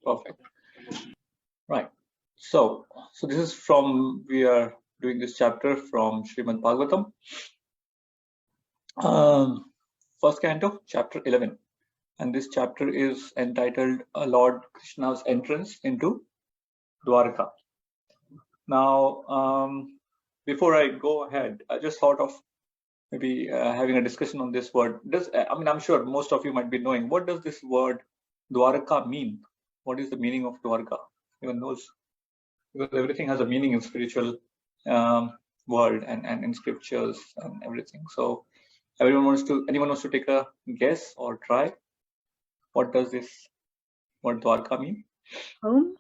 Perfect. Right. So this is from, we are doing this chapter from Srimad Bhagavatam, first canto, chapter 11. And this chapter is entitled Lord Krishna's Entrance into Dwarka. Now, before I go ahead, I just thought of maybe having a discussion on this word. I'm sure most of you might be knowing, what does this word Dwarka mean? What is the meaning of Dwarka? Anyone knows? Because everything has a meaning in spiritual world and in scriptures and everything. So anyone wants to take a guess or try? What does this word Dwarka mean? Home.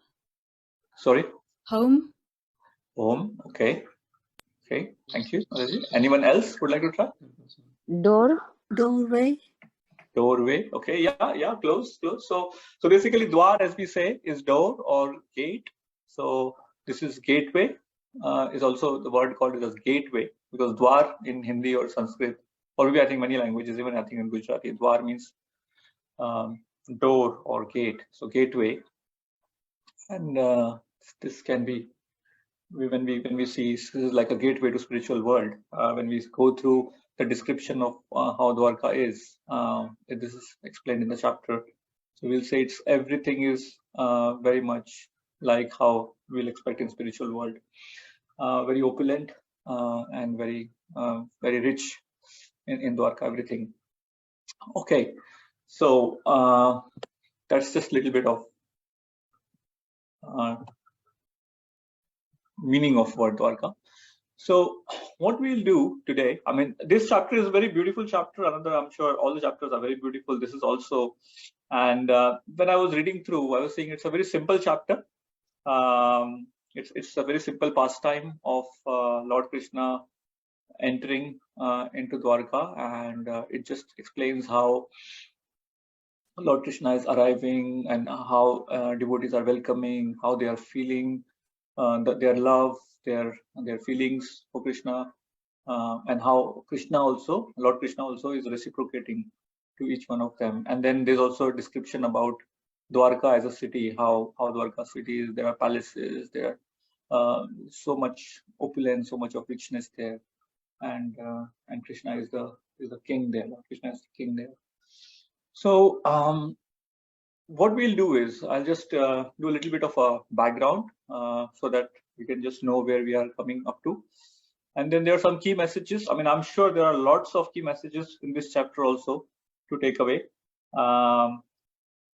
Sorry? Home. Home. Okay. Okay. Thank you. Anyone else would like to try? Door. Doorway. Doorway. Okay. Yeah. Close. So basically, Dwar, as we say, is door or gate. So this is gateway. Is also the word called as gateway, because Dwar in Hindi or Sanskrit, or maybe I think many languages, even I think in Gujarati, Dwar means door or gate. So gateway, and this can be, when we see, this is like a gateway to spiritual world. When we go through the description of how Dwarka is, this is explained in the chapter. So we'll say everything is very much like how we'll expect in spiritual world. Very opulent and very rich in Dwarka, everything. Okay, so that's just a little bit of meaning of word Dwarka. So what we'll do today, this chapter is a very beautiful chapter. I'm sure all the chapters are very beautiful. This is also, and when I was reading through, I was saying it's a very simple chapter. It's a very simple pastime of Lord Krishna entering into Dwarka, and it just explains how Lord Krishna is arriving and how devotees are welcoming, how they are feeling, their love, their feelings for Krishna, and how Lord Krishna also is reciprocating to each one of them. And then there's also a description about Dwarka as a city, how Dwarka city is. There are palaces, there are so much opulence, so much of richness there, and Krishna is the king there. Lord Krishna is the king there. So what we'll do is, I'll just do a little bit of a background so that we can just know where we are coming up to. And then there are some key messages. I'm sure there are lots of key messages in this chapter also to take away.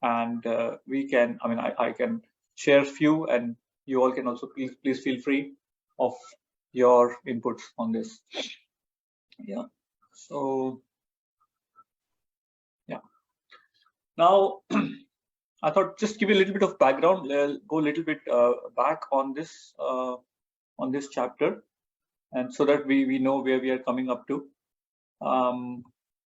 And we can, I can share a few, and you all can also please feel free of your inputs on this. Yeah. So, yeah. Now, I thought just give you a little bit of background. Go a little bit back on this chapter, and so that we know where we are coming up to.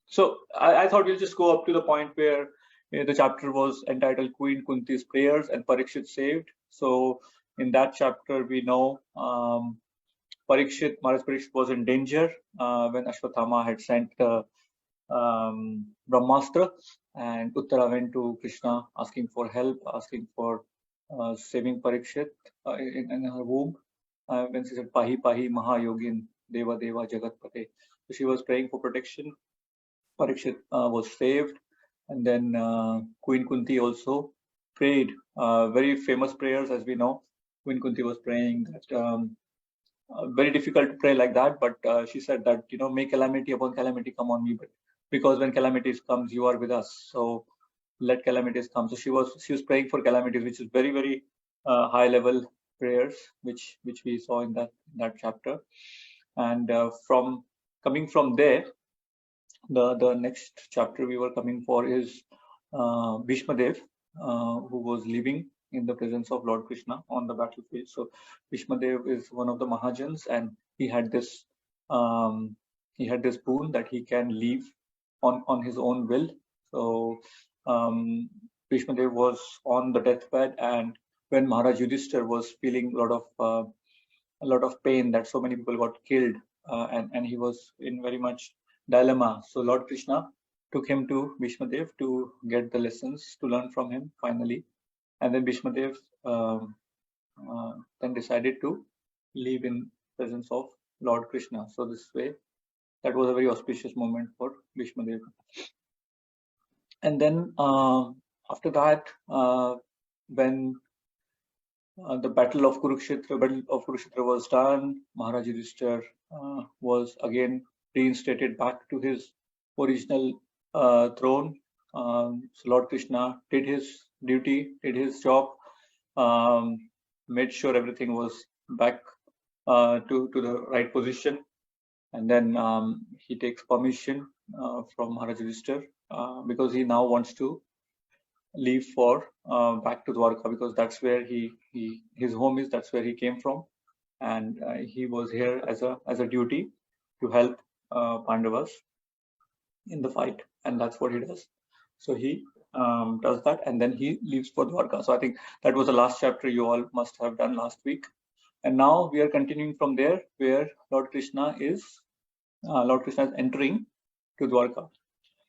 So I thought we'll just go up to the point where the chapter was entitled Queen Kunti's Prayers and Parikshit Saved. So in that chapter, we know Maharaj Parikshit was in danger when Ashwatthama had sent Brahmastra, and Uttara went to Krishna asking for help, asking for saving Parikshit in her womb. When she said Pahi Pahi Mahayogin Deva Deva Jagatpate, so she was praying for protection. Parikshit was saved, and then Queen Kunti also prayed very famous prayers, as we know. Queen Kunti was praying that very difficult to pray like that, but she said that, may calamity upon calamity come on me, but because when calamities comes, you are with us, so let calamities come. So she was praying for calamities, which is very, very high level prayers, which we saw in that chapter. And coming from there, the next chapter we were coming for is Bhishma Dev, who was living in the presence of Lord Krishna on the battlefield. So Bhishma Dev is one of the Mahajans, and he had this boon that he can leave on his own will. So Bhishma Dev was on the deathbed, and when Maharaj Yudhishthir was feeling a lot of pain that so many people got killed, and he was in very much dilemma. So Lord Krishna took him to Bhishma Dev to get the lessons, to learn from him finally. and then Bhishmadev then decided to leave in presence of Lord Krishna. So this way, that was a very auspicious moment for Bhishmadev. And then after that, when the battle of Kurukshetra was done, Maharaj Yudhishthira was again reinstated back to his original throne. So Lord Krishna did his duty, did his job, made sure everything was back to the right position, and then he takes permission from Maharaj Yudhishthira because he now wants to leave for back to Dwarka, because that's where his home is, that's where he came from, and he was here as a duty to help Pandavas in the fight, and that's what he does. So he does that, and then he leaves for Dwarka. So I think that was the last chapter you all must have done last week, and now we are continuing from there, where Lord Krishna is entering to Dwarka.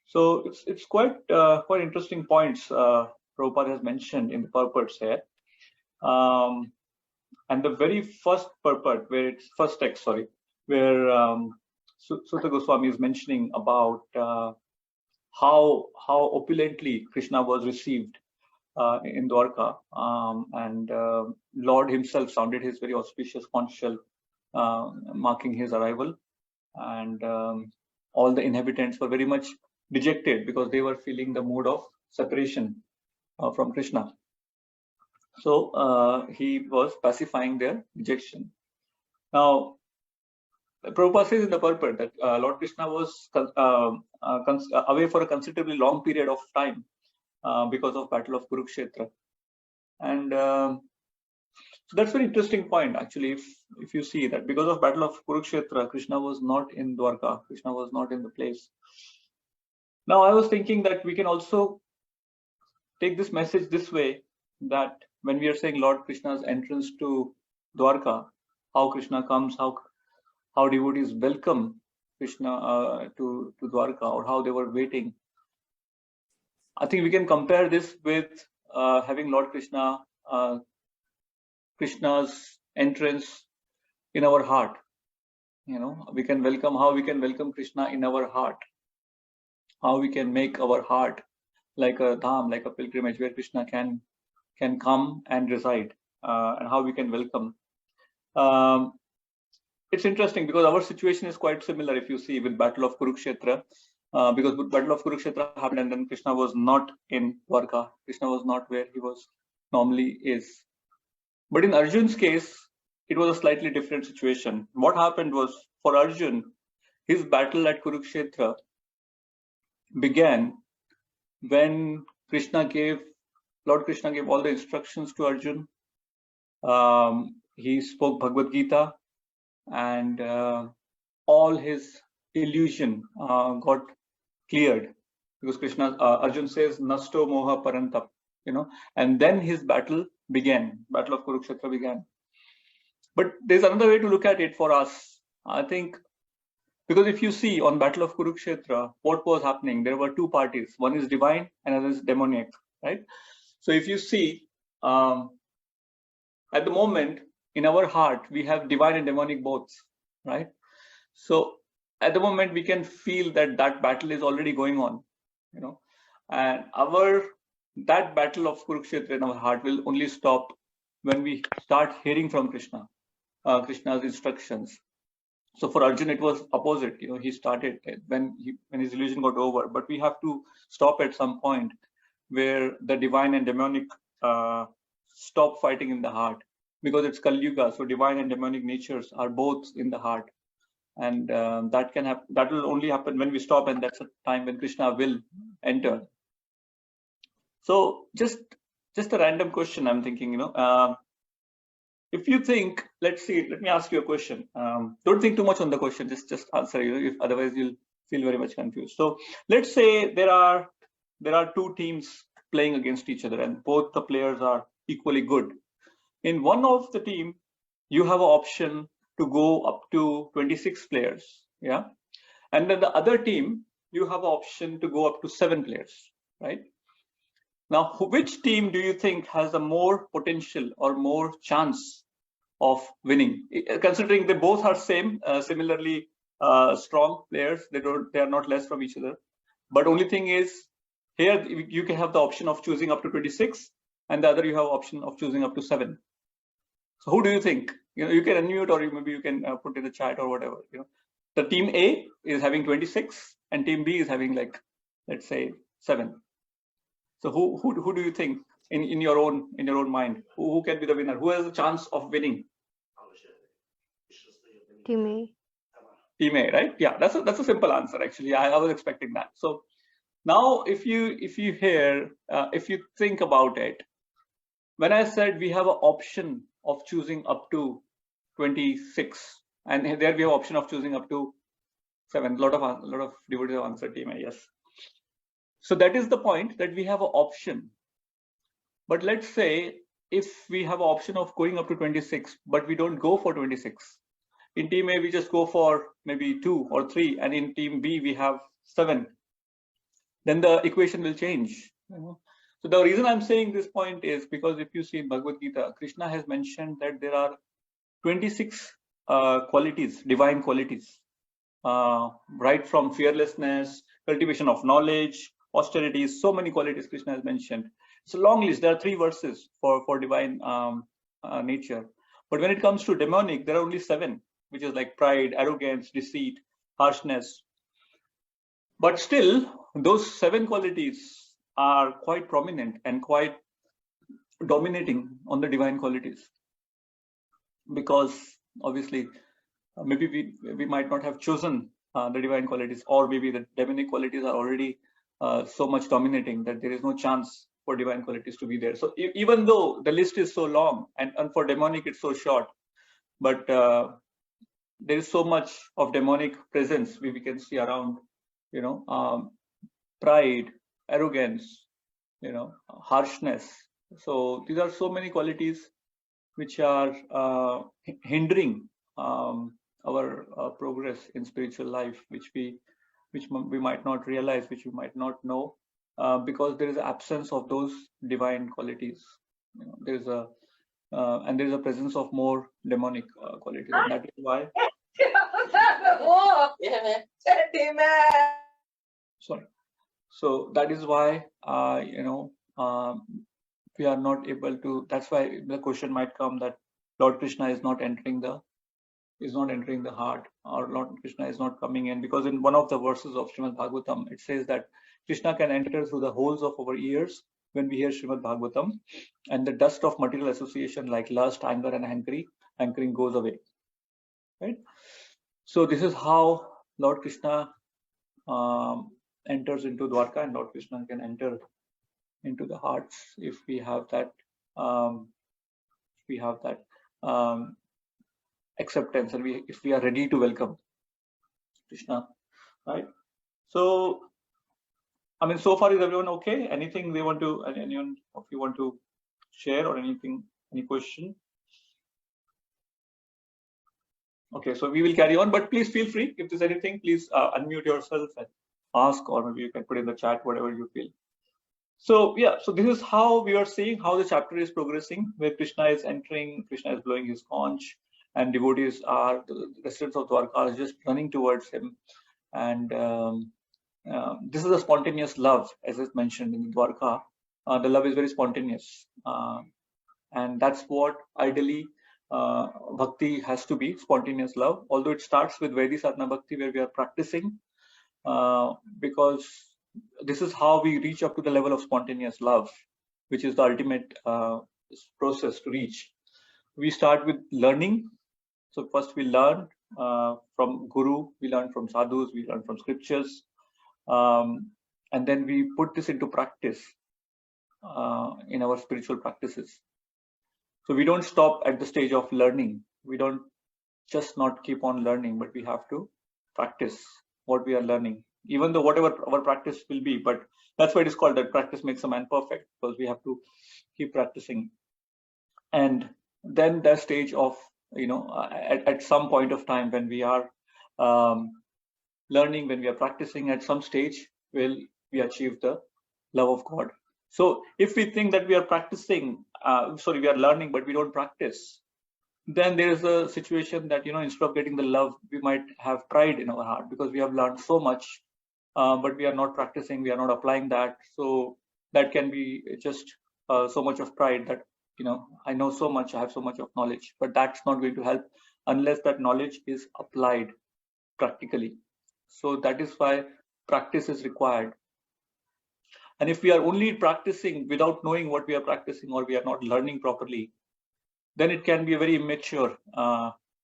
So it's quite interesting points Prabhupada has mentioned in the purports here. And the very first purport, first text, where Sutta Goswami is mentioning about how opulently Krishna was received in Dwarka, and Lord himself sounded his very auspicious conch shell, marking his arrival, and all the inhabitants were very much dejected because they were feeling the mood of separation from Krishna. So he was pacifying their dejection. Now, Prabhupada says in the purport that Lord Krishna was away for a considerably long period of time because of Battle of Kurukshetra, and so that's a very interesting point actually. If you see that because of Battle of Kurukshetra, Krishna was not in Dwarka, Krishna was not in the place. Now I was thinking that we can also take this message this way, that when we are saying Lord Krishna's entrance to Dwarka, how Krishna comes, how devotees welcome Krishna to Dwarka, or how they were waiting. I think we can compare this with having Lord Krishna's entrance in our heart. You know, we can welcome Krishna in our heart. How we can make our heart like a dham, like a pilgrimage where Krishna can come and reside, and how we can welcome. It's interesting because our situation is quite similar. If you see with Battle of Kurukshetra, because Battle of Kurukshetra happened and then Krishna was not in Dwarka. Krishna was not where he was normally is. But in Arjun's case, it was a slightly different situation. What happened was, for Arjun, his battle at Kurukshetra began when Lord Krishna gave all the instructions to Arjun. He spoke Bhagavad Gita, and all his illusion got cleared, because Arjun says Nasto Moha Parantap, and then his battle of Kurukshetra began. But there's another way to look at it for us, I think, because if you see on Battle of Kurukshetra, what was happening, there were two parties. One is divine and another is demoniac, right? So if you see, at the moment, in our heart, we have divine and demonic both, right? So at the moment, we can feel that battle is already going on, and that battle of Kurukshetra in our heart will only stop when we start hearing from Krishna, Krishna's instructions. So for Arjun, it was opposite. He started when his illusion got over, but we have to stop at some point where the divine and demonic stop fighting in the heart, because it's Kali Yuga. So divine and demonic natures are both in the heart, and that will only happen when we stop, and that's a time when Krishna will enter. So just a random question I'm thinking, if you think, let me ask you a question. Don't think too much on the question, just answer, if otherwise you'll feel very much confused. So let's say there are two teams playing against each other, and both the players are equally good. In one of the team, you have an option to go up to 26 players, yeah? And then the other team, you have an option to go up to 7 players, right? Now, which team do you think has the more potential or more chance of winning? Considering they both are similarly strong players, they are not less from each other. But only thing is, here you can have the option of choosing up to 26, and the other you have option of choosing up to 7. So who do you think? You can unmute, or maybe you can put in the chat or whatever. The team A is having 26, and team B is having, like, let's say 7. So who do you think in your own mind, who can be the winner? Who has a chance of winning? Team A. Team A, right? Yeah, that's a simple answer actually. I was expecting that. So now if you think about it, when I said we have an option of choosing up to 26, and there we have option of choosing up to 7. A lot of devotees have answered team A, yes. So that is the point, that we have an option. But let's say if we have an option of going up to 26, but we don't go for 26. In team A, we just go for maybe 2 or 3, and in team B, we have 7. Then the equation will change. So the reason I'm saying this point is because if you see in Bhagavad Gita, Krishna has mentioned that there are 26 qualities, divine qualities, right from fearlessness, cultivation of knowledge, austerity, so many qualities Krishna has mentioned. It's a long list. There are 3 verses for divine nature. But when it comes to demonic, there are only 7, which is like pride, arrogance, deceit, harshness. But still, those 7 qualities are quite prominent and quite dominating on the divine qualities. Because obviously, maybe we might not have chosen the divine qualities, or maybe the demonic qualities are already so much dominating that there is no chance for divine qualities to be there. So even though the list is so long, and for demonic it's so short, but there is so much of demonic presence we can see around, pride, arrogance, harshness. So these are so many qualities which are hindering our progress in spiritual life, which we might not realize, which we might not know, because there is absence of those divine qualities. There is a presence of more demonic qualities, and that is why. Sorry. So that is why we are not able to. That's why the question might come that Lord Krishna is not entering the heart, or Lord Krishna is not coming in, because in one of the verses of Srimad Bhagavatam it says that Krishna can enter through the holes of our ears when we hear Srimad Bhagavatam, and the dust of material association like lust, anger, and hankering goes away. Right. So this is how Lord Krishna enters into Dwarka, and Lord Krishna can enter into the hearts if we have that acceptance, and if we are ready to welcome Krishna, right? So, I mean, so far is everyone okay? Anything anyone of you want to share, or anything, any question? Okay, so we will carry on, but please feel free. If there's anything, please unmute yourself and ask, or maybe you can put in the chat, whatever you feel. So yeah, so this is how we are seeing how the chapter is progressing, where Krishna is entering, Krishna is blowing his conch, and devotees are, the residents of Dwarka are just running towards him. And this is a spontaneous love, as is mentioned in Dwarka. The love is very spontaneous, and that's what ideally bhakti has to be, spontaneous love. Although it starts with Vaidhi Sadhana Bhakti, where we are practicing, because this is how we reach up to the level of spontaneous love, which is the ultimate process to reach. We start with learning. So first we learn from Guru, we learn from sadhus, we learn from scriptures, and then we put this into practice in our spiritual practices. So we don't stop at the stage of learning. We don't just not keep on learning, but we have to practice what we are learning, even though whatever our practice will be. But that's why it is called that practice makes a man perfect, because we have to keep practicing. And then the stage of, at some point of time when we are learning, when we are practicing, at some stage will we achieve the love of God. So if we think that we are practicing, we are learning, but we don't practice, then there is a situation that, instead of getting the love, we might have pride in our heart because we have learned so much, but we are not practicing, we are not applying that. So that can be just so much of pride that, I know so much, I have so much of knowledge, but that's not going to help unless that knowledge is applied practically. So that is why practice is required. And if we are only practicing without knowing what we are practicing, or we are not learning properly, then it can be a very immature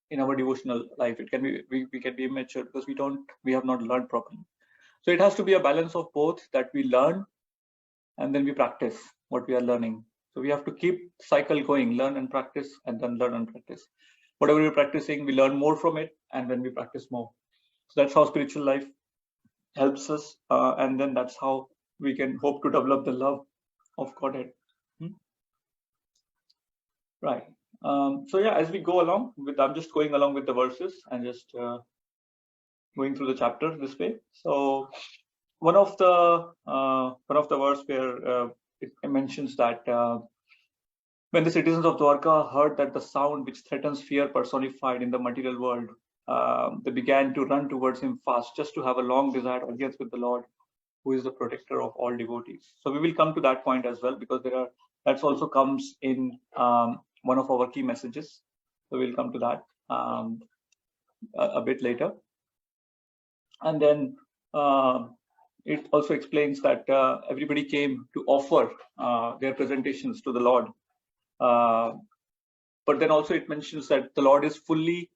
in our devotional life. It can be, we can be immature because we have not learned properly. So it has to be a balance of both, that we learn and then we practice what we are learning. So we have to keep cycle going, learn and practice, and then learn and practice. Whatever we're practicing, we learn more from it, and then we practice more. So that's how spiritual life helps us, and then that's how we can hope to develop the love of Godhead. Right. So yeah, as we go along I'm just going along with the verses and just going through the chapter this way. So one of the verse where it mentions that when the citizens of Dwarka heard that the sound which threatens fear personified in the material world, they began to run towards him fast, just to have a long desired audience with the Lord, who is the protector of all devotees. So we will come to that point as well, because that's also comes in one of our key messages. So we'll come to that a bit later. And then it also explains that everybody came to offer their presentations to the Lord. But then also it mentions that the Lord is fully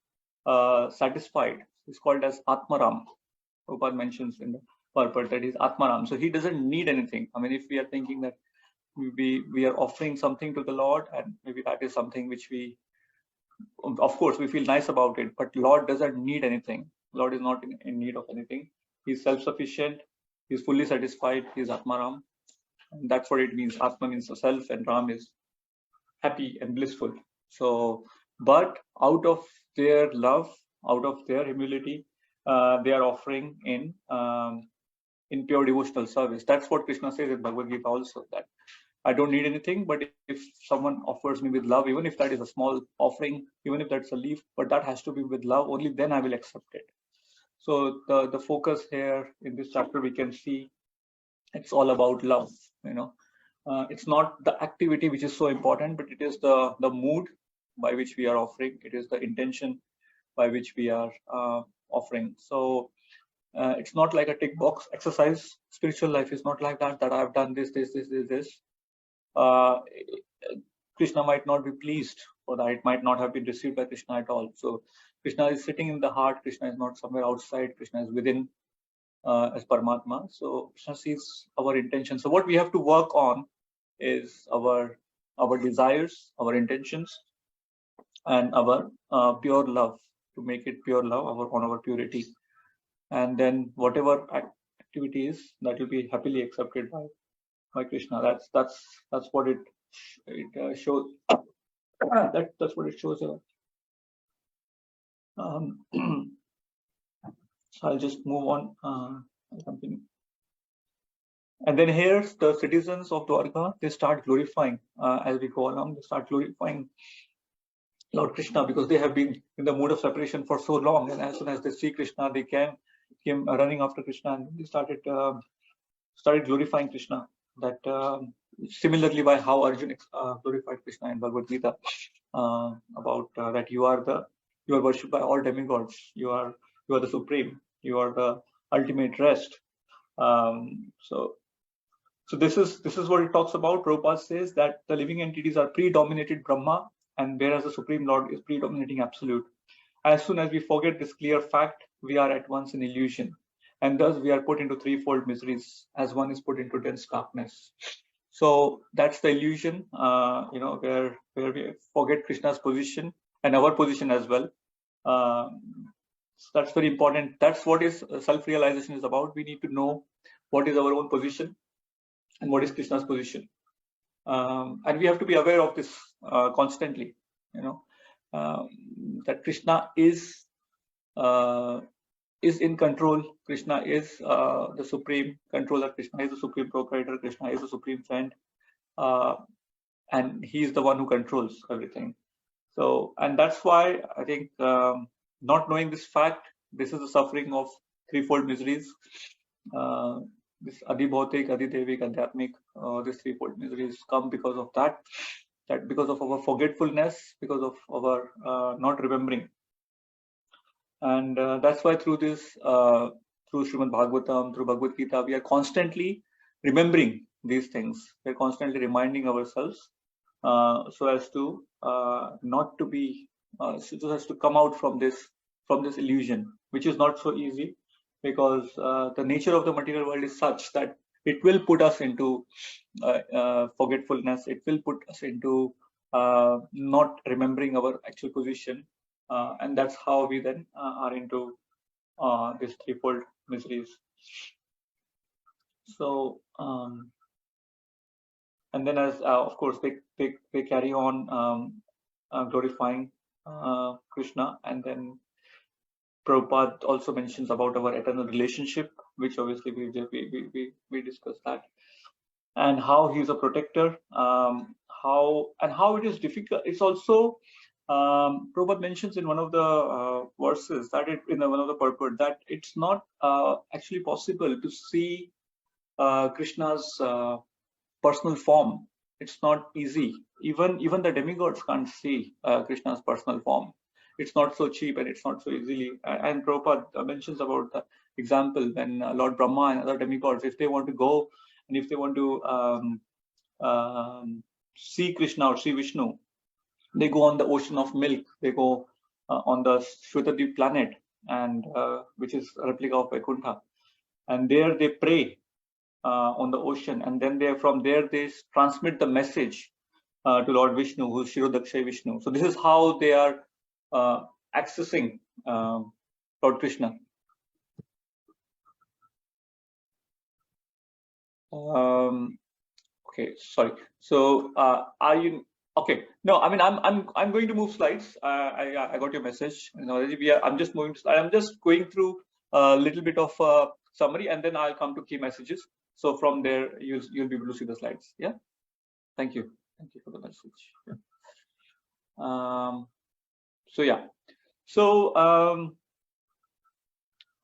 satisfied. It's called as Atmaram. Prabhupada mentions in the purport that is Atmaram. So he doesn't need anything. I mean, if we are thinking that we are offering something to the Lord, and maybe that is something which we, of course, we feel nice about it, but Lord doesn't need anything. Lord is not in need of anything. He's self-sufficient. He's fully satisfied. He's Atmaram. And that's what it means. Atma means the self, and Ram is happy and blissful. So, but out of their love, out of their humility, they are offering in pure devotional service. That's what Krishna says in Bhagavad Gita also, that I don't need anything, but if someone offers me with love, even if that is a small offering, even if that's a leaf, but that has to be with love, only then I will accept it. So the focus here in this chapter, we can see it's all about love. It's not the activity which is so important, but it is the mood by which we are offering. It is the intention by which we are offering. So it's not like a tick box exercise. Spiritual life is not like that I have done this. Krishna might not be pleased, or that it might not have been received by Krishna at all. So Krishna is sitting in the heart. Krishna is not somewhere outside. Krishna is within as Paramatma. So Krishna sees our intention. So what we have to work on is our desires, our intentions, and our pure love, to make it pure love, on our purity. And then whatever activity is, that will be happily accepted by Krishna. That's what it shows. That's what it shows. So I'll just move on. Continue. And then here, the citizens of Dwarka, they start glorifying as we go along. They start glorifying Lord Krishna, because they have been in the mood of separation for so long. And as soon as they see Krishna, they came running after Krishna, and they started glorifying Krishna. That similarly by how Arjuna glorified Krishna in Bhagavad Gita, about that you are worshipped by all demigods. You are the supreme. You are the ultimate rest. So this is what it talks about. Prabhupada says that the living entities are predominated Brahma, and whereas the Supreme Lord is predominating Absolute. As soon as we forget this clear fact, we are at once in illusion, and thus we are put into threefold miseries, as one is put into dense darkness. So that's the illusion, where we forget Krishna's position and our position as well. So that's very important. That's what is self-realization is about. We need to know what is our own position and what is Krishna's position, and we have to be aware of this constantly. That Krishna is in control. Krishna is the supreme controller. Krishna is the supreme proprietor. Krishna is the supreme friend. and he is the one who controls everything. So, and that's why I think not knowing this fact, this is the suffering of threefold miseries. This adibhautik, adidevik, adhyatmic, these threefold miseries come because of that. That because of our forgetfulness, because of our not remembering. And that's why through this, through Srimad Bhagavatam, through Bhagavad Gita, we are constantly remembering these things. We're constantly reminding ourselves so as to not to be, so as to come out from this illusion, which is not so easy, because the nature of the material world is such that it will put us into forgetfulness. It will put us into not remembering our actual position, and that's how we then are into these threefold miseries. So, and then as of course they carry on glorifying Krishna, and then Prabhupada also mentions about our eternal relationship, which obviously we discussed that, and how he's a protector, how it is difficult. It's also Prabhupada mentions in one of the verses that one of the purport that it's not actually possible to see Krishna's personal form. It's not easy. Even the demigods can't see Krishna's personal form. It's not so cheap, and it's not so easily. And Prabhupada mentions about the example when Lord Brahma and other demigods, if they want to go and if they want to see Krishna or see Vishnu, they go on the ocean of milk. They go on the Shwetadeep planet, and which is a replica of Vaikuntha, and there they pray on the ocean, and then from there they transmit the message to Lord Vishnu, who is Shirodakshay Vishnu. So this is how they are accessing Lord Krishna. Okay, sorry. So are you okay? No, I mean I'm going to move slides. I got your message. I'm just moving. I'm just going through a little bit of summary, and then I'll come to key messages. So from there you'll be able to see the slides. Yeah. Thank you. Thank you for the message. Yeah. So yeah. So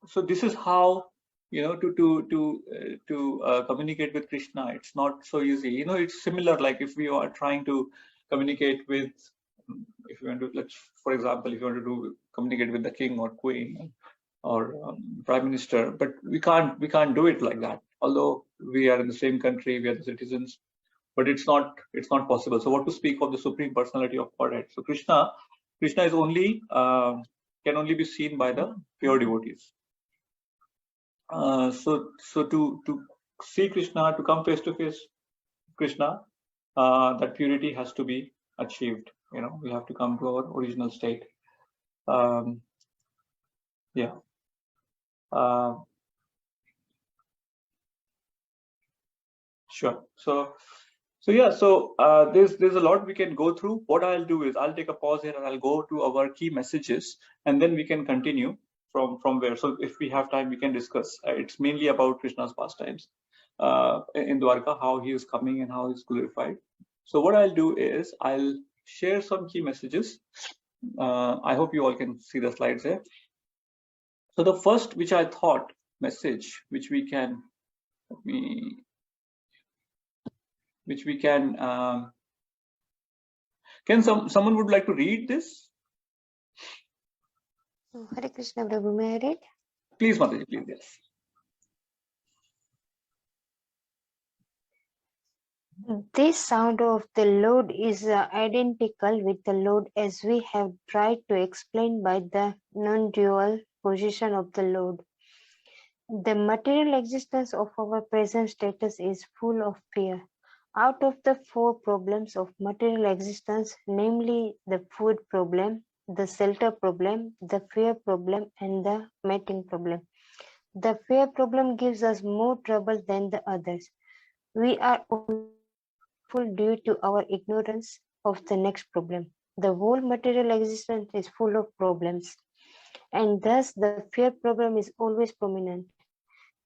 so this is how to communicate with Krishna. It's not so easy. It's similar like if we are trying to communicate with, if you want to, for example, if you want to communicate with the king or queen or prime minister, but we can't do it like that. Although we are in the same country, we are the citizens, but it's not possible. So what to speak of the Supreme Personality of Godhead? So Krishna is only can only be seen by the pure devotees. So to see Krishna, to come face to face Krishna, that purity has to be achieved. We have to come to our original state. Yeah. Sure. So yeah. So there's a lot we can go through. What I'll do is I'll take a pause here and I'll go to our key messages, and then we can continue from where. So if we have time, we can discuss. It's mainly about Krishna's pastimes in Dwarka, how he is coming and how he's glorified. So what I'll do is I'll share some key messages. I hope you all can see the slides here. So the first, which I thought message, which we can can someone would like to read this? Hare Krishna, Prabhu, may I read? Please, Mataji, please, yes. This sound of the Lord is identical with the Lord as we have tried to explain by the non-dual position of the Lord. The material existence of our present status is full of fear. Out of the four problems of material existence, namely the food problem, the shelter problem, the fear problem, and the mating problem, the fear problem gives us more trouble than the others. We are full due to our ignorance of the next problem. The whole material existence is full of problems, and thus the fear problem is always prominent.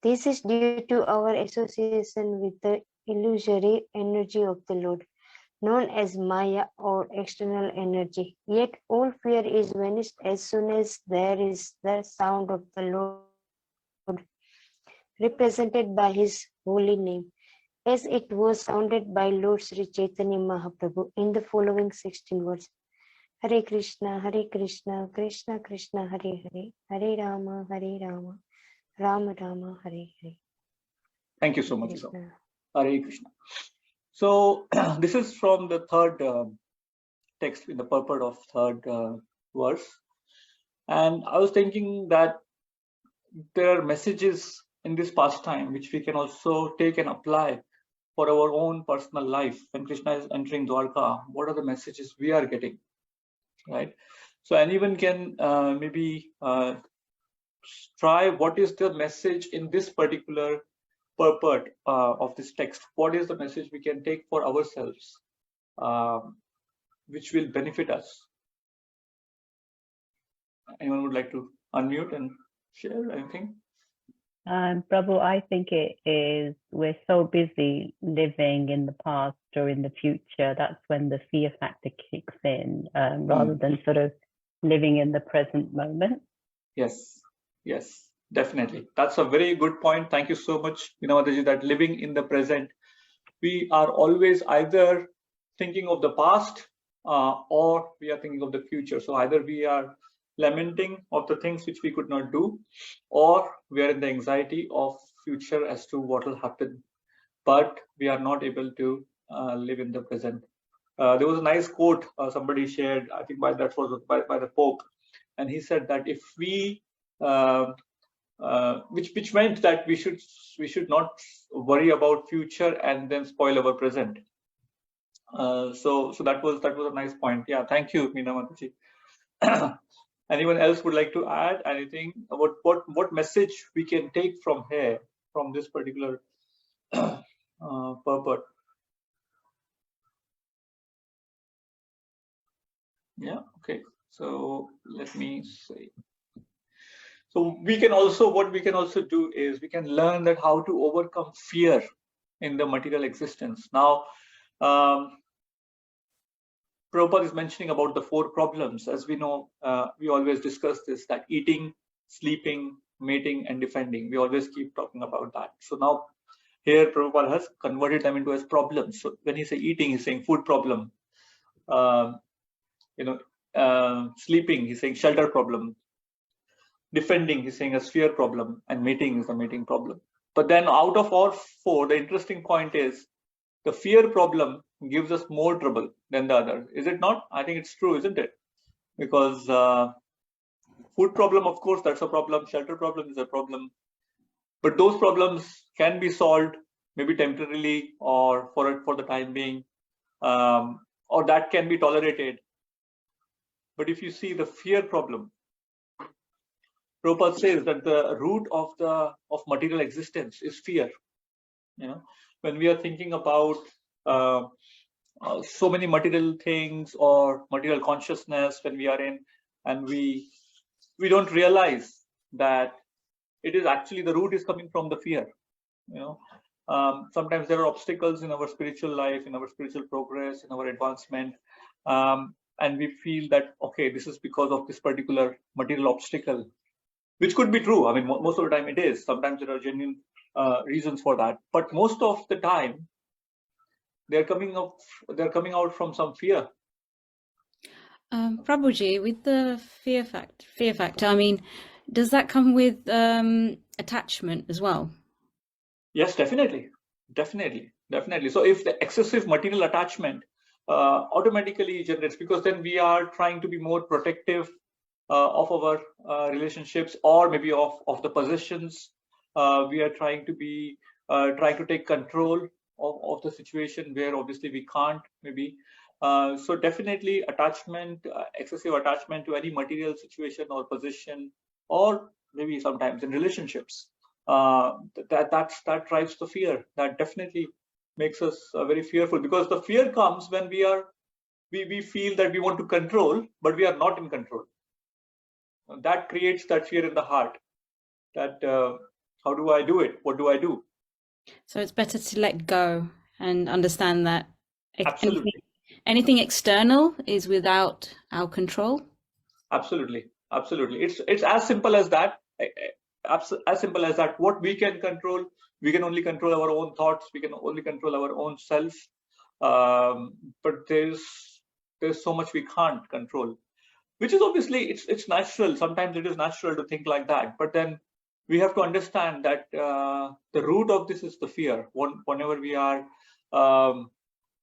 This is due to our association with the illusory energy of the Lord, known as Maya or external energy. Yet all fear is vanished as soon as there is the sound of the Lord, represented by his holy name, as it was sounded by Lord Sri Chaitanya Mahaprabhu in the following 16 words. Hare Krishna, Krishna Krishna, Hare Hare, Hare Rama, Rama Rama, Hare Hare. Thank you so much, Krishna. Hare Krishna. So this is from the third text in the purport of third verse. And I was thinking that there are messages in this pastime which we can also take and apply for our own personal life. When Krishna is entering Dwarka, what are the messages we are getting, right? So anyone can maybe try what is the message in this particular purport of this text. What is the message we can take for ourselves, which will benefit us? Anyone would like to unmute and share anything? Prabhu, I think it is, we're so busy living in the past or in the future. That's when the fear factor kicks in, rather than sort of living in the present moment. Yes, yes, definitely. That's a very good point. Thank you so much, Vinamataji, that living in the present, we are always either thinking of the past or we are thinking of the future. So either we are lamenting of the things which we could not do, or we are in the anxiety of future as to what will happen, but we are not able to live in the present. There was a nice quote somebody shared, I think by the Pope, and he said that if we which meant that we should not worry about future and then spoil our present. So that was a nice point. Yeah, thank you, Meena Mataji. Anyone else would like to add anything about what message we can take from here, from this particular purport? Yeah, okay. So let me see. So we can also, what we can also do is we can learn that how to overcome fear in the material existence. Now, Prabhupada is mentioning about the 4 problems. As we know, we always discuss this, that eating, sleeping, mating, and defending. We always keep talking about that. So now here Prabhupada has converted them into as problems. So when he say eating, he's saying food problem. Sleeping, he's saying shelter problem. Defending, he's saying a sphere problem, and mating is a mating problem. But then out of all 4, the interesting point is the fear problem gives us more trouble than the other. Is it not? I think it's true, isn't it? Because food problem, of course, that's a problem. Shelter problem is a problem. But those problems can be solved maybe temporarily or for the time being, or that can be tolerated. But if you see the fear problem, Prabhupada says that the root of material existence is fear. When we are thinking about so many material things or material consciousness, when we are in, and we don't realize that it is actually the root is coming from the fear. Sometimes there are obstacles in our spiritual life, in our spiritual progress, in our advancement, and we feel that, okay, this is because of this particular material obstacle, which could be true. I mean, most of the time it is. Sometimes there are genuine reasons for that, but most of the time they're coming out from some fear. Prabhuji, with the fear factor, I mean, does that come with attachment as well? Yes, definitely. So if the excessive material attachment automatically generates, because then we are trying to be more protective of our relationships, or maybe of the possessions. We are trying to take control of the situation where obviously we can't, maybe. So definitely attachment, excessive attachment to any material situation or position, or maybe sometimes in relationships, that drives the fear. That definitely makes us very fearful, because the fear comes when we feel that we want to control, but we are not in control. That creates that fear in the heart, that how do I do it? What do I do? So it's better to let go and understand that Absolutely. anything external is without our control. Absolutely. It's as simple as that. As simple as that. What we can control, we can only control our own thoughts. We can only control our own self. But there's so much we can't control, which is obviously it's natural. Sometimes it is natural to think like that. But then we have to understand that the root of this is the fear. Whenever we are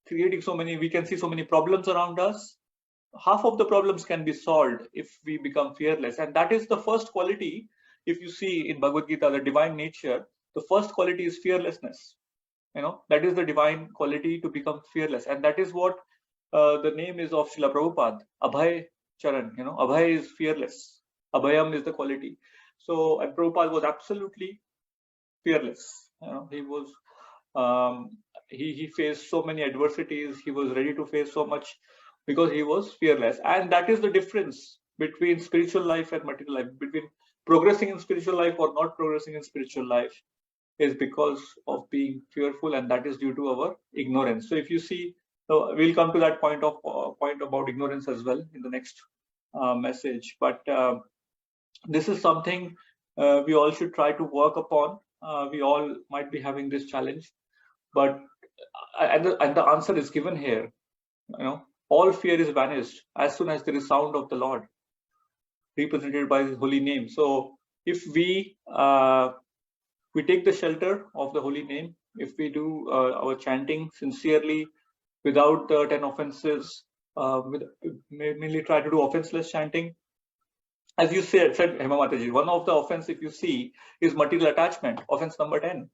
creating we can see so many problems around us. Half of the problems can be solved if we become fearless, and that is the first quality. If you see in Bhagavad Gita, the divine nature, the first quality is fearlessness. That is the divine quality, to become fearless, and that is what the name is of Srila Prabhupada, Abhay Charan. Abhay is fearless, Abhayam is the quality. So, and Prabhupada was absolutely fearless. He was he faced so many adversities. He was ready to face so much because he was fearless. And that is the difference between spiritual life and material life, between progressing in spiritual life or not progressing in spiritual life, is because of being fearful, and that is due to our ignorance. So if you see, we'll come to that point about ignorance as well in the next message. But this is something we all should try to work upon. We all might be having this challenge, but and the answer is given here. All fear is vanished as soon as there is sound of the Lord, represented by His holy name. So if we take the shelter of the holy name, if we do our chanting sincerely, without the 10 offenses, mainly try to do offenseless chanting. As you said Hema Mataji, one of the offense, if you see, is material attachment, offense number 10.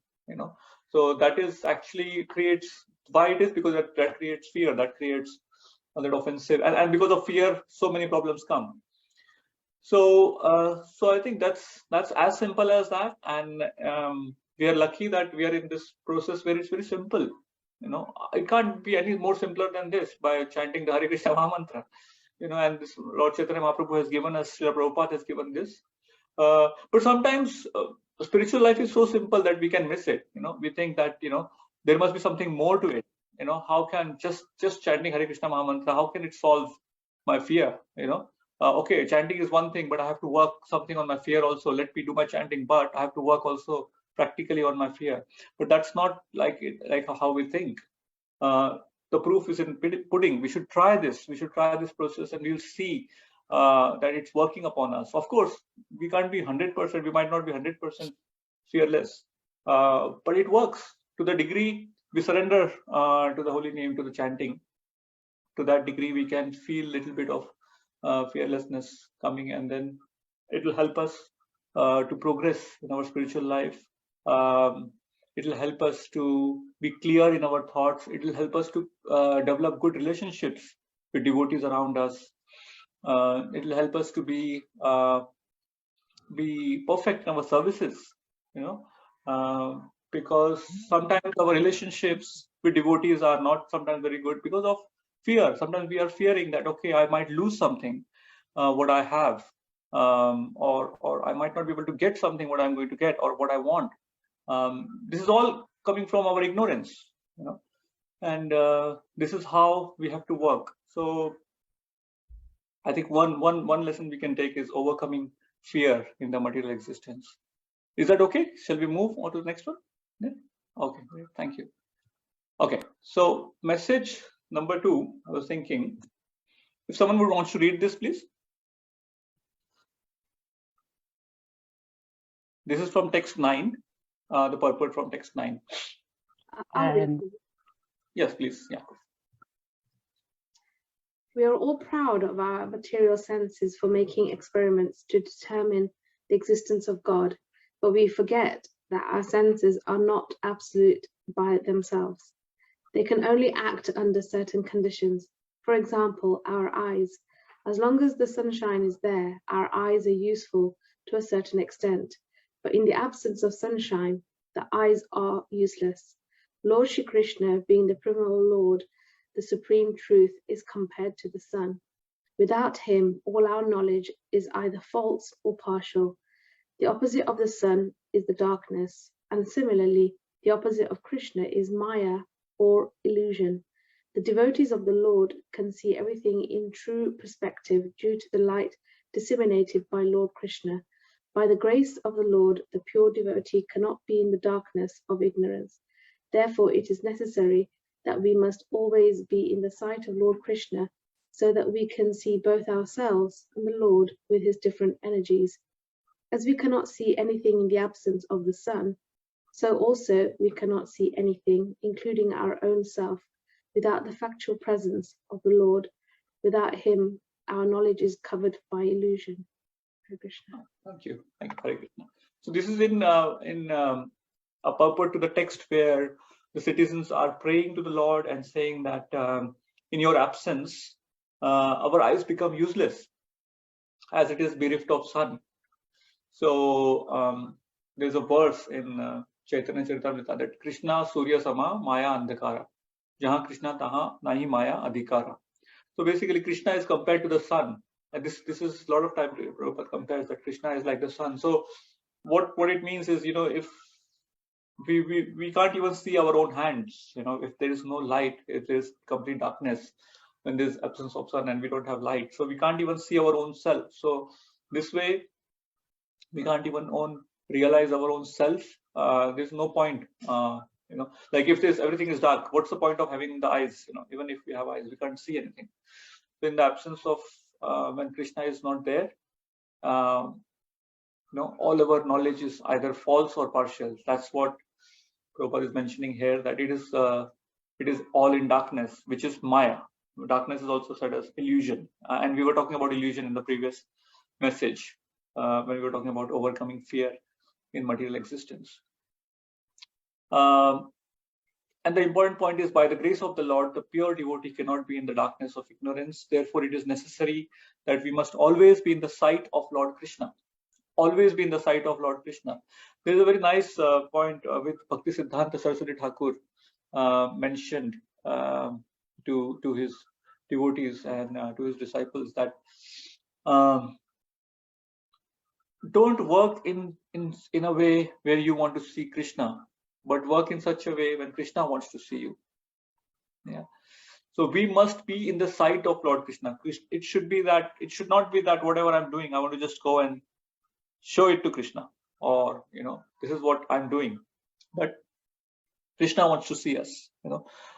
So that is actually creates, why it is, because that creates fear, that creates that offensive, and because of fear, so many problems come. So I think that's as simple as that, and we are lucky that we are in this process where it's very simple. It can't be any more simpler than this, by chanting the Hare Krishna Mahamantra. And this Lord Chaitanya Mahaprabhu has given us, Srila Prabhupada has given this. But sometimes spiritual life is so simple that we can miss it. We think that there must be something more to it. How can just chanting Hare Krishna Mahamantra, how can it solve my fear? Okay, chanting is one thing, but I have to work something on my fear also. Let me do my chanting, but I have to work also practically on my fear. But that's not like how we think. The proof is in pudding. We should try this. We should try this process, and we'll see that it's working upon us. Of course, we can't be 100%. We might not be 100% fearless, but it works to the degree we surrender to the holy name, to the chanting. To that degree, we can feel a little bit of fearlessness coming, and then it will help us to progress in our spiritual life. It will help us to be clear in our thoughts. It will help us to develop good relationships with devotees around us. It will help us to be perfect in our services, because sometimes our relationships with devotees are not sometimes very good because of fear. Sometimes we are fearing that, okay, I might lose something, what I have, or I might not be able to get something what I'm going to get or what I want. This is all coming from our ignorance, and this is how we have to work. So I think one lesson we can take is overcoming fear in the material existence. Is that okay? Shall we move on to the next one? Yeah? Okay, great. Thank you. Okay, so message number 2, I was thinking, if someone would want to read this, please. This is from text 9, the purport from text 9. Yes, please. Yeah. We are all proud of our material senses for making experiments to determine the existence of God, but we forget that our senses are not absolute by themselves. They can only act under certain conditions. For example, our eyes. As long as the sunshine is there, our eyes are useful to a certain extent, but in the absence of sunshine, the eyes are useless. Lord Shri Krishna, being the primal Lord, the supreme truth, is compared to the sun. Without him, all our knowledge is either false or partial. The opposite of the sun is the darkness, and similarly, the The opposite of Krishna is Maya, or illusion. The devotees of the Lord can see everything in true perspective due to the light disseminated by Lord Krishna. By the grace of the Lord, the pure devotee cannot be in the darkness of ignorance. Therefore, it is necessary that we must always be in the sight of Lord Krishna, so that we can see both ourselves and the Lord with his different energies. As we cannot see anything in the absence of the sun, so also we cannot see anything, including our own self, without the factual presence of the Lord. Without him, our knowledge is covered by illusion. Hare Krishna. Thank you. Hare Krishna. So this is in a purport to the text where the citizens are praying to the Lord and saying that in your absence, our eyes become useless, as it is bereft of sun. So there's a verse in Chaitanya Charitamrita that Krishna Surya Sama Maya Andhakara, Jahan Krishna Taha Nahi Maya Adhikara. So basically, Krishna is compared to the sun. And this is a lot of time Prabhupada compares that Krishna is like the sun. So what it means is, if we can't even see our own hands, if there is no light, if there is complete darkness, when there's absence of sun and we don't have light, so we can't even see our own self. So this way, we can't even realize our own self. There's no point, like if everything is dark, what's the point of having the eyes? Even if we have eyes, we can't see anything. So in the absence of when Krishna is not there, all our knowledge is either false or partial. That's what Prabhupada is mentioning here, that it is all in darkness, which is Maya. Darkness is also said as illusion, and we were talking about illusion in the previous message when we were talking about overcoming fear in material existence. And the important point is, by the grace of the Lord, the pure devotee cannot be in the darkness of ignorance. Therefore, it is necessary that we must always be in the sight of Lord Krishna. Always be in the sight of Lord Krishna. There is a very nice point with Bhakti Siddhanta Saraswati Thakur mentioned to his devotees and to his disciples that don't work in a way where you want to see Krishna, but work in such a way when Krishna wants to see you. Yeah. So we must be in the sight of Lord Krishna. It should not be that whatever I'm doing, I want to just go and show it to Krishna, or this is what I'm doing. But Krishna wants to see us.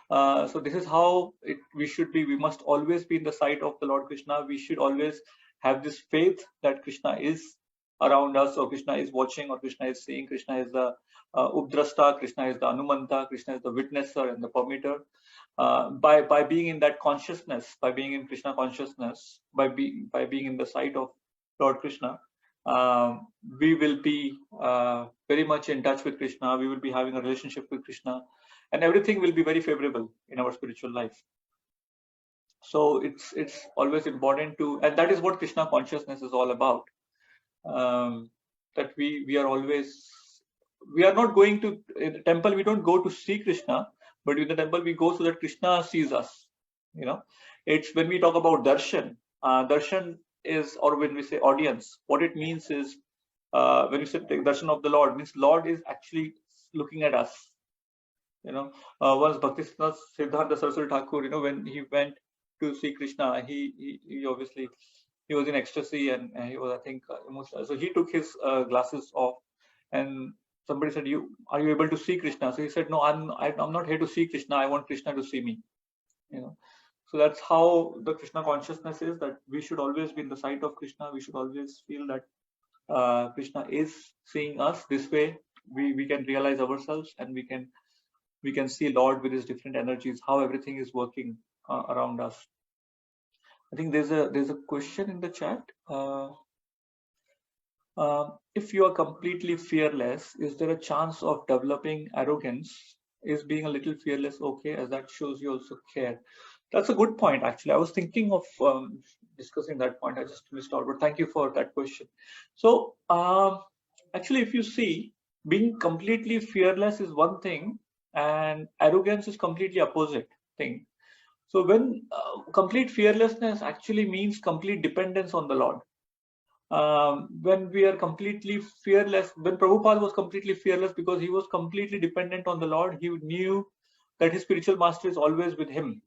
So this is how we should be. We must always be in the sight of the Lord Krishna. We should always have this faith that Krishna is around us, or Krishna is watching, or Krishna is seeing. Krishna is the Updrashta, Krishna is the Anumanta, Krishna is the witnesser and the permitter. By being in that consciousness, by being in Krishna consciousness, by being in the sight of Lord Krishna, we will be very much in touch with Krishna. We will be having a relationship with Krishna, and everything will be very favorable in our spiritual life. So it's always important to, and that is what Krishna consciousness is all about. That we are not going to, in the temple, we don't go to see Krishna, but in the temple we go so that Krishna sees us. It's when we talk about darshan, darshan is, or when we say audience, what it means is, when we say darshan of the Lord, means Lord is actually looking at us. Once Bhakti Siddhanta Saraswati Thakur, when he went to see Krishna, he obviously, he was in ecstasy, and he was, I think, emotional. So he took his glasses off, and somebody said, are you able to see Krishna? So he said, no, I'm not here to see Krishna. I want Krishna to see me. So that's how the Krishna consciousness is, that we should always be in the sight of Krishna. We should always feel that Krishna is seeing us. This way, we can realize ourselves, and we can see Lord with his different energies, how everything is working around us. I think there's a question in the chat. If you are completely fearless, is there a chance of developing arrogance? Is being a little fearless okay, as that shows you also care? That's a good point, actually. I was thinking of discussing that point. I just missed out, but thank you for that question. So actually, if you see, being completely fearless is one thing, and arrogance is completely opposite thing. So when complete fearlessness actually means complete dependence on the Lord. when we are completely fearless, when Prabhupada was completely fearless because he was completely dependent on the Lord, he knew that his spiritual master is always with him.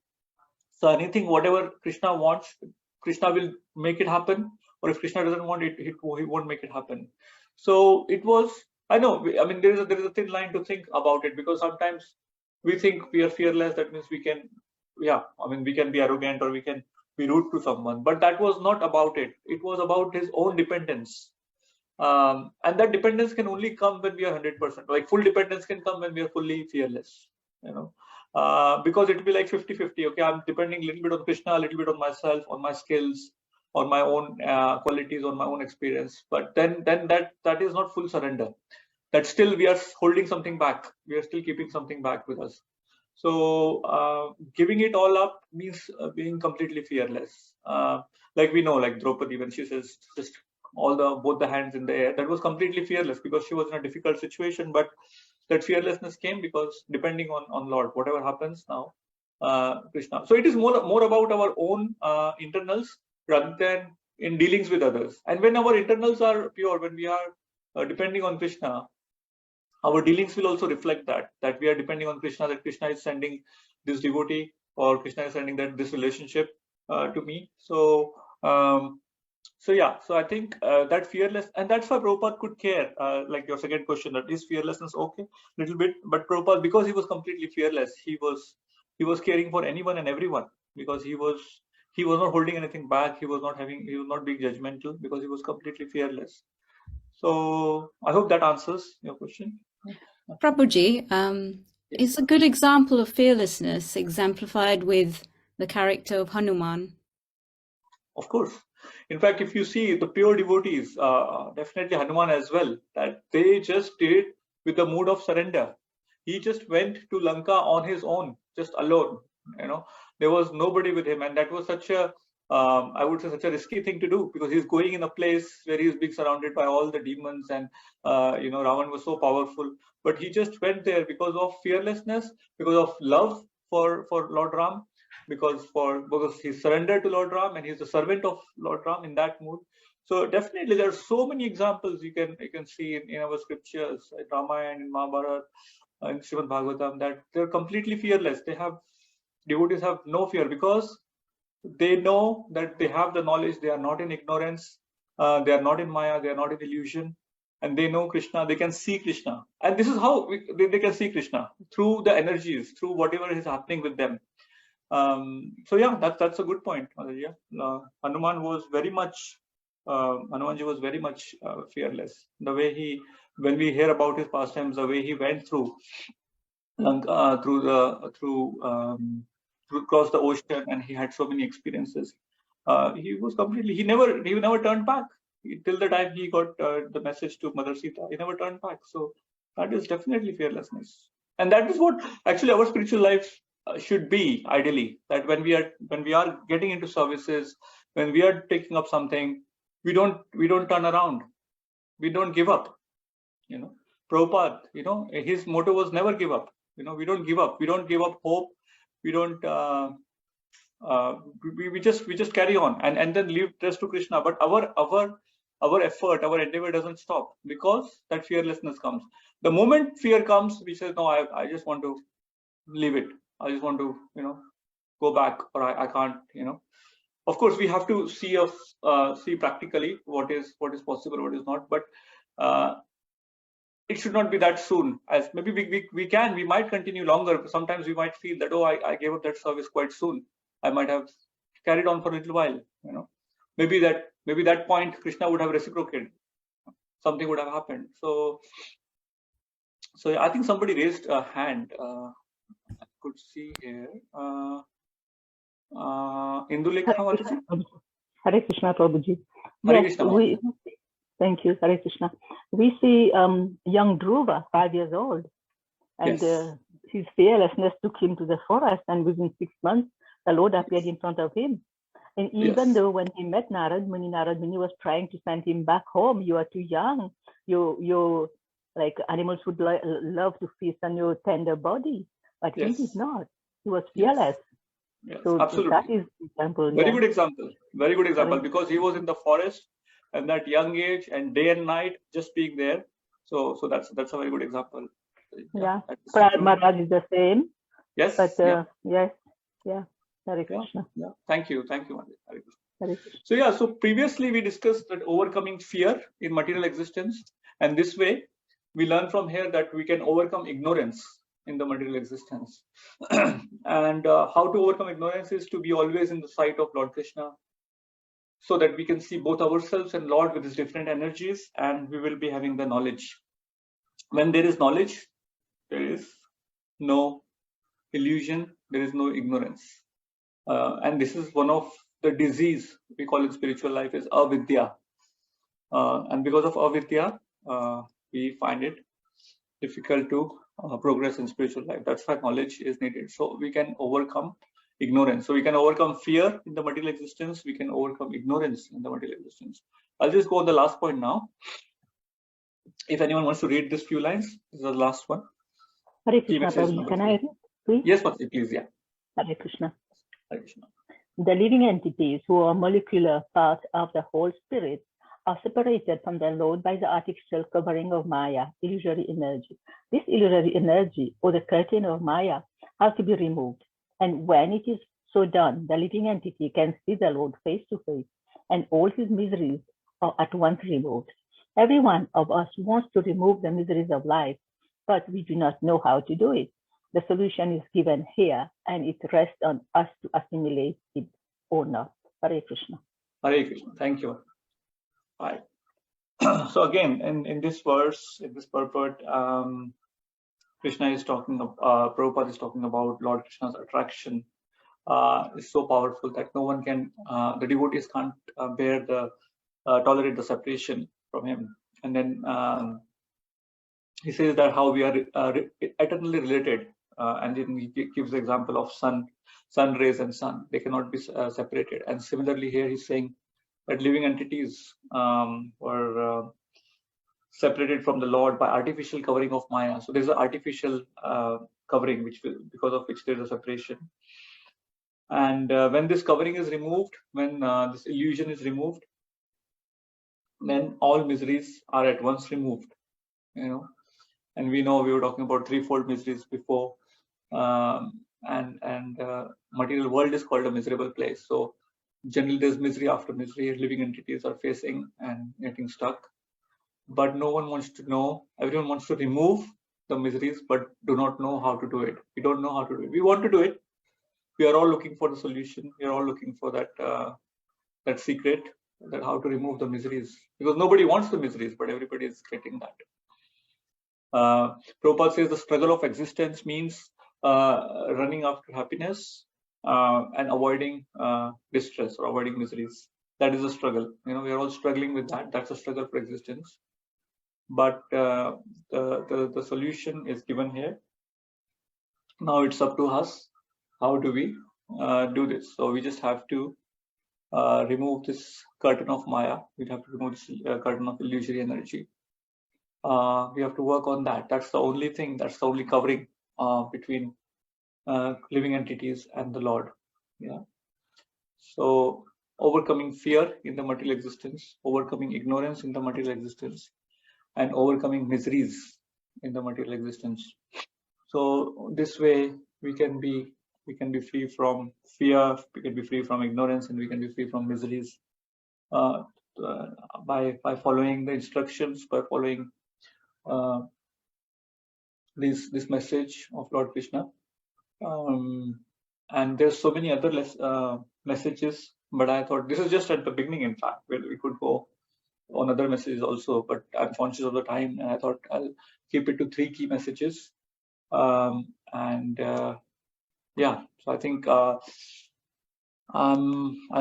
So anything, whatever Krishna wants, Krishna will make it happen. Or if Krishna doesn't want it, he won't make it happen. So it was, I know, I mean, there is a thin line to think about it, because sometimes we think we are fearless. That means we can, we can be arrogant or we can be rude to someone. But that was not about it. It was about his own dependence. And that dependence can only come when we are 100%. Like full dependence can come when we are fully fearless, because it will be like 50-50. Okay, I'm depending a little bit on Krishna, a little bit on myself, on my skills, on my own qualities, on my own experience. But then that is not full surrender. That still we are holding something back. We are still keeping something back with us. So giving it all up means being completely fearless. Like we know, like Draupadi, when she says just both the hands in the air, that was completely fearless because she was in a difficult situation. But that fearlessness came because depending on Lord, whatever happens now, Krishna. So it is more about our own internals rather than in dealings with others. And when our internals are pure, when we are depending on Krishna, our dealings will also reflect that we are depending on Krishna, that Krishna is sending this devotee or Krishna is sending this relationship to me. So I think that fearless, and that's why Prabhupada could care. Like your second question, that is fearlessness okay, little bit, but Prabhupada, because he was completely fearless, he was caring for anyone and everyone, because he was not holding anything back. He was not being judgmental because he was completely fearless. So I hope that answers your question. Prabhuji is a good example of fearlessness exemplified with the character of Hanuman. Of course. In fact, if you see the pure devotees, definitely Hanuman as well, that they just did it with a mood of surrender. He just went to Lanka on his own, just alone. There was nobody with him, and that was such a, I would say, such a risky thing to do, because he's going in a place where he's being surrounded by all the demons, and Ravan was so powerful. But he just went there because of fearlessness, because of love for Lord Ram, because he surrendered to Lord Ram and he's a servant of Lord Ram in that mood. So definitely there are so many examples you can see in our scriptures, in Ramayana, in Mahabharata, in Srimad Bhagavatam, that they're completely fearless. Devotees have no fear because they know that they have the knowledge. They are not in ignorance. They are not in Maya. They are not in illusion. And they know Krishna. They can see Krishna. And this is how they can see Krishna, through the energies, through whatever is happening with them. So yeah, that's a good point, Madhurya. Hanumanji was very much fearless. The way when we hear about his pastimes, the way he went through across the ocean, and he had so many experiences. He never turned back till the time he got the message to Mother Sita. He never turned back. So that is definitely fearlessness, and that is what actually our spiritual life should be, ideally. That when we are getting into services, when we are taking up something, we don't turn around, we don't give up. Prabhupada, his motto was never give up. We don't give up. We don't give up hope. We don't. We just carry on and then leave rest to Krishna. But our effort, our endeavor doesn't stop, because that fearlessness comes. The moment fear comes, we say, no, I just want to leave it. I just want to, go back, or I can't, Of course, we have to see practically what is possible, what is not. But it should not be that soon. As maybe we might continue longer. Sometimes we might feel that, oh, I gave up that service quite soon. I might have carried on for a little while. Maybe that point Krishna would have reciprocated. Something would have happened. So I think somebody raised a hand. I could see here. Indulekha Mataji. Hare Krishna, Prabhuji. Hare Yes, Krishna. thank you, Hare Krishna. We see young Dhruva, 5 years old, and Yes. his fearlessness took him to the forest, and within 6 months, the Lord appeared in front of him. And even Yes. though when he met Narad Muni was trying to send him back home, you are too young, you like animals would love to feast on your tender body, but he Yes. did not. He was Yes. fearless. Yes, So absolutely. that is example. Very Yeah. good example. Very good example, Sorry. because he was in the forest and that young age and day and night just being there. So that's a very good example. Yeah, that is Prahlad true. Maharaj is the same. Yes. But yeah. yes, yeah. Hare Yeah, Krishna. yeah. Thank you, Mandeep. Hare Krishna. Hare Krishna. So yeah, so previously we discussed that overcoming fear in material existence, and this way we learn from here that we can overcome ignorance in the material existence. And how to overcome ignorance is to be always in the sight of Lord Krishna, so that we can see both ourselves and Lord with his different energies, and we will be having the knowledge. When there is knowledge, there is no illusion, there is no ignorance. And this is one of the disease we call in spiritual life is avidya. And because of avidya, we find it difficult to progress in spiritual life. That's why knowledge is needed. So we can overcome ignorance. So we can overcome fear in the material existence. We can overcome ignorance in the material existence. I'll just go on the last point now. If anyone wants to read this few lines, this is the last one. Hare Krishna, Prabhuji. Can I read, please? Yes, Mati, please, yeah. Hare Krishna. Hare Krishna. The living entities who are molecular part of the whole spirit are separated from the Lord by the artificial covering of Maya, illusory energy. This illusory energy, or the curtain of Maya, has to be removed. And when it is so done, the living entity can see the Lord face to face, and all his miseries are at once removed. Every one of us wants to remove the miseries of life, but we do not know how to do it. The solution is given here, and it rests on us to assimilate it or not. Hare Krishna. Hare Krishna. Thank you. Right. So again, in this verse, in this purport, Krishna is talking. Prabhupada is talking about Lord Krishna's attraction. Is so powerful that no one can. The devotees can't tolerate the separation from him. And then he says that how we are eternally related. And then he gives the example of sun rays and sun. They cannot be separated. And similarly here he's saying that living entities were separated from the Lord by artificial covering of Maya. So there's an artificial covering because of which there's a separation. And when this covering is removed, when this illusion is removed, then all miseries are at once removed. And we know we were talking about threefold miseries before, and material world is called a miserable place. So generally there's misery after misery living entities are facing and getting stuck, but no one wants to know. Everyone wants to remove the miseries, but do not know how to do it. We don't know how to do it. We want to do it. We are all looking for the solution. We are all looking for that secret, that how to remove the miseries, because nobody wants the miseries, but everybody is getting that. Prabhupada says the struggle of existence means running after happiness and avoiding distress or avoiding miseries. That is a struggle. We are all struggling with that. That's a struggle for existence. But the solution is given here. Now it's up to us. How do we do this? So we just have to remove this curtain of Maya. We have to remove this curtain of illusory energy. We have to work on that. That's the only thing. That's the only covering between living entities and the Lord. Yeah. So overcoming fear in the material existence, overcoming ignorance in the material existence, and overcoming miseries in the material existence. So this way we can be free from fear, we can be free from ignorance, and we can be free from miseries by following the instructions, by following this message of Lord Krishna. And there's so many other messages, but I thought this is just at the beginning. In fact, we could go on other messages also, but I'm conscious of the time, and I thought I'll keep it to 3 key messages. Yeah, so I think I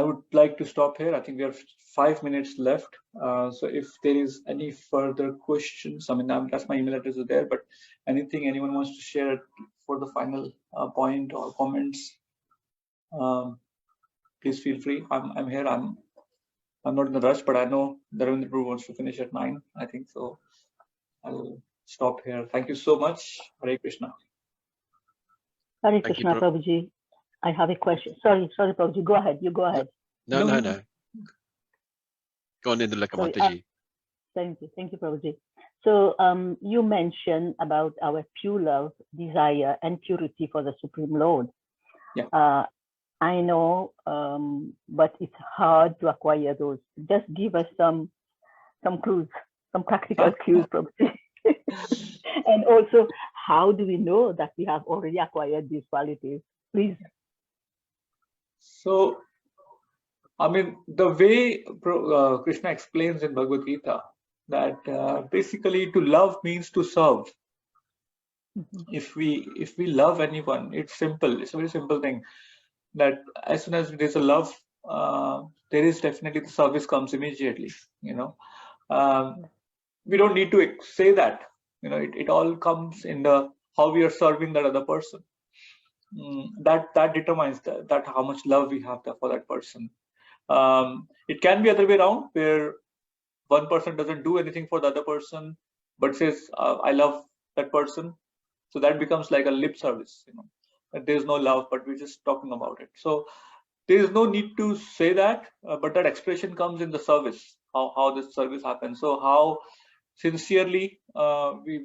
would like to stop here. I think we have 5 minutes left. So if there is any further questions, I mean, that's my email address is there, but anything anyone wants to share for the final point or comments, please feel free. I'm here. I'm not in the rush, but I know Ravindra Prabhu wants to finish at 9, I think. So I'll stop here. Thank you so much. Hare Krishna. Hare Krishna, Prabhuji. I have a question. Sorry, Prabhuji. Go ahead. You go ahead. No. Go on, Indulaka Sorry, Mataji. Thank you, Prabhuji. So you mentioned about our pure love, desire, and purity for the Supreme Lord. Yeah. I know, but it's hard to acquire those. Just give us some clues, some practical clues, Prabhuji. And also, how do we know that we have already acquired these qualities? Please. So, I mean, the way Krishna explains in Bhagavad Gita that basically to love means to serve. If we love anyone, it's simple. It's a very simple thing. That as soon as there's a love, there is definitely the service comes immediately. We don't need to say that. It all comes in the how we are serving that other person. That determines that how much love we have for that person. It can be other way around, where one person doesn't do anything for the other person, but says, "I love that person." So that becomes like a lip service. That there's no love, but we're just talking about it. So there is no need to say that, but that expression comes in the service. How this service happens. So how sincerely we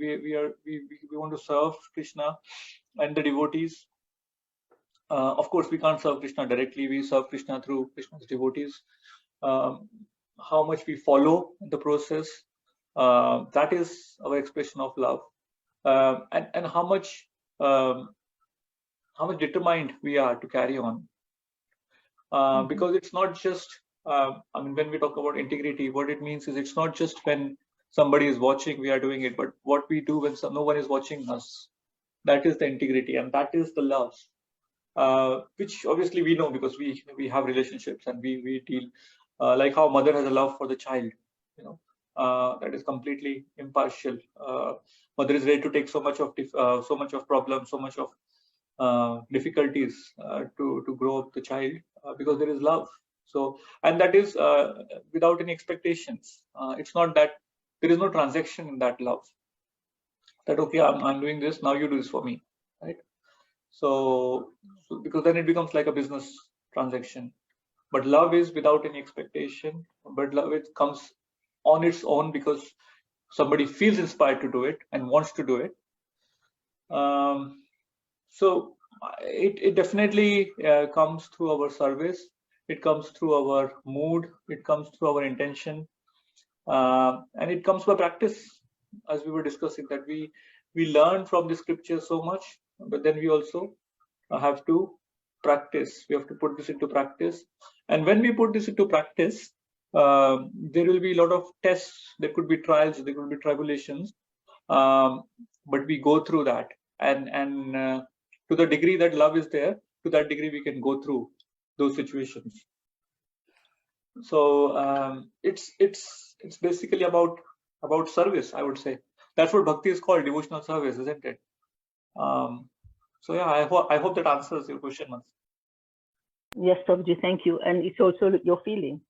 want to serve Krishna and the devotees. Of course, we can't serve Krishna directly. We serve Krishna through Krishna's devotees. How much we follow the process, that is our expression of love, and how much determined we are to carry on. Because it's not just, when we talk about integrity, what it means is it's not just when somebody is watching we are doing it, but what we do when no one is watching us. That is the integrity, and that is the love, which obviously we know because we have relationships and we deal, like how mother has a love for the child. That is completely impartial. Mother is ready to take so much of problems, so much of difficulties to grow up the child, because there is love. So, and that is without any expectations. It's not that there is no transaction in that love. That okay, I'm doing this, now you do this for me, right? So because then it becomes like a business transaction. But love is without any expectation. But love, it comes on its own because somebody feels inspired to do it and wants to do it. So it definitely comes through our service. It comes through our mood. It comes through our intention, and it comes by practice, as we were discussing. That we learn from the scripture so much, but then we also have to practice. We have to put this into practice, and when we put this into practice, there will be a lot of tests. There could be trials. There could be tribulations, but we go through that, and to the degree that love is there, to that degree we can go through those situations. So it's basically about service, I would say. That's what bhakti is called, devotional service, isn't it? So yeah, I hope that answers your question, Mans. Yes, Prabhuji, thank you. And it's also your feeling,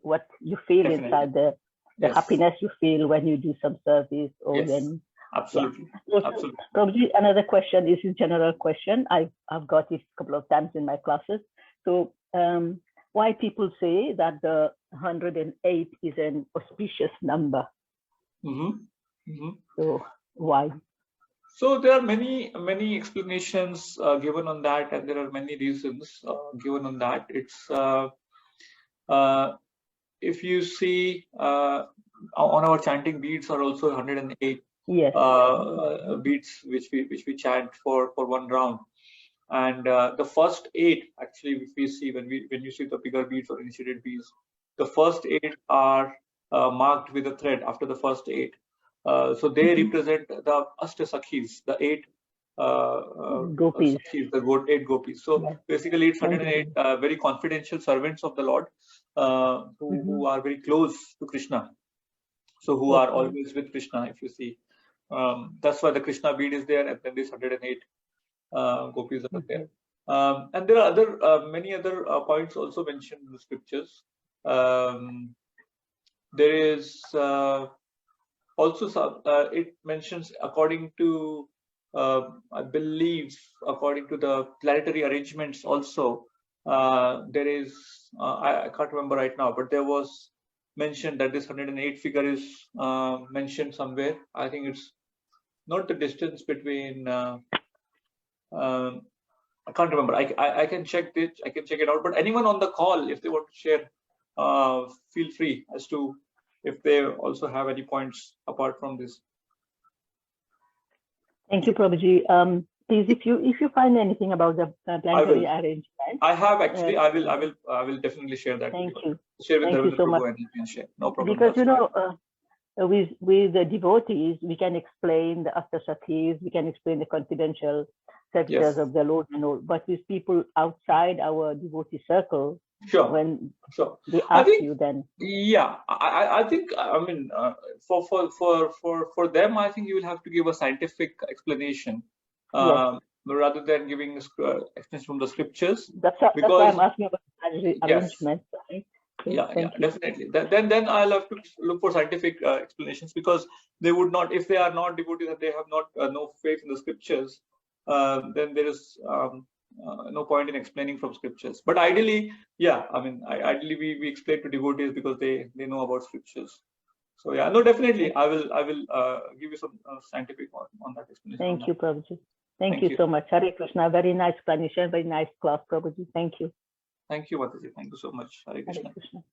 what you feel Definitely. Inside, the Yes. happiness you feel when you do some service, or Yes. when. Absolutely. Yeah. Also, Absolutely. Prabhuji, another question. This is a general question. I've got it a couple of times in my classes. So why people say that the 108 is an auspicious number? So why? So there are many explanations given on that, and there are many reasons given on that. It's if you see on our chanting beads are also 108 Yes. Beads which we chant for one round, and the first 8 actually, if we see when you see the bigger beads or initiated beads, the first 8 are marked with a thread after the first 8. So they represent the Ashtasakhis, the 8 Gopis. Sakhis, the 8 gopis. So basically, it's 108 very confidential servants of the Lord, who are very close to Krishna. So who are always with Krishna. If you see, that's why the Krishna bead is there, and then this 108 gopis are there. And there are many other points also mentioned in the scriptures. There is also some, it mentions according to, I believe, according to the planetary arrangements also, there is, I can't remember right now, but there was mentioned that this 108 figure is mentioned somewhere. I think it's not the distance between. I can't remember. I can check it. I can check it out. But anyone on the call, if they want to share, feel free as to if they also have any points apart from this. Thank you, Prabhuji. Please, if you find anything about the planetary arrangement, I have actually. I will definitely share that. Thank you. Share with Thank you so much. And you can share. No problem. Because you know, with the devotees, we can explain the Ashtasakis, we can explain the confidential sectors of the Lord and all. But with people outside our devotee circle, when they ask you, then I think I mean for them, I think you will have to give a scientific explanation rather than giving explanation from the scriptures. That's why I'm asking about arrangement. Right? Definitely. Then I'll have to look for scientific explanations, because they would not, if they are not devotees and they have not no faith in the scriptures, then there is no point in explaining from scriptures. But ideally, I mean, ideally we explain to devotees because they know about scriptures. So no, definitely I will give you some scientific on that explanation. Thank you, Prabhuji. Thank you so much. Hare Krishna. Very nice explanation. Very nice class, Prabhuji. Thank you. Thank you, Mataji. Thank you so much. Hare Krishna. Hare Krishna.